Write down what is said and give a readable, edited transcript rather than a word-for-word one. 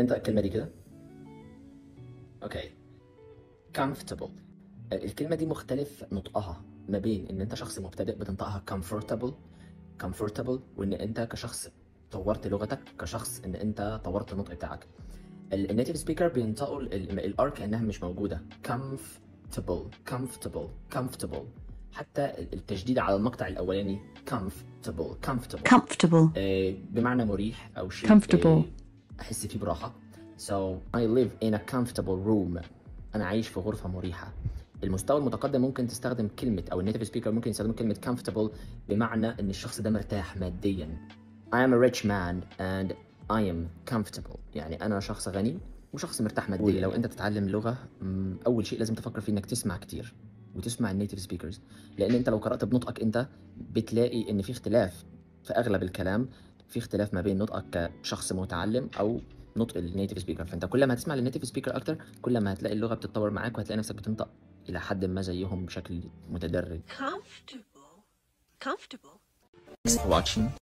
انت الكلمه دي كده. اوكي. comfortable. الكلمه دي مختلف نطقها ما بين ان انت شخص مبتدئ بتنطقها comfortable وان انت كشخص طورت لغتك، كشخص ان انت طورت النطق بتاعك. النيتيف سبيكر بينطقوا الار كانها مش موجوده. comfortable. حتى التشديد على المقطع الاولاني comfortable comfortable بمعنى مريح او شيء comfortable احس فيه براحه. So I live in a comfortable room. انا عايش في غرفه مريحه. المستوى المتقدم ممكن تستخدم كلمه، او النيتيف سبيكر ممكن يستخدموا كلمه comfortable بمعنى ان الشخص ده مرتاح ماديا. I am a rich man and I am comfortable. يعني انا شخص غني وشخص مرتاح ماديا. لو انت تتعلم لغه، اول شيء لازم تفكر فيه انك تسمع كتير وتسمع النيتيف سبيكرز، لان انت لو قرات بنطقك انت بتلاقي ان في اختلاف في اغلب الكلام، في اختلاف ما بين نطقك كشخص متعلم او نطق النيتيف سبيكر. فانت كل ما هتسمع للنيتيف سبيكر اكتر، كل ما هتلاقي اللغه بتتطور معاك وهتلاقي نفسك بتنطق الى حد ما زيهم بشكل متدرج. comfortable. Watching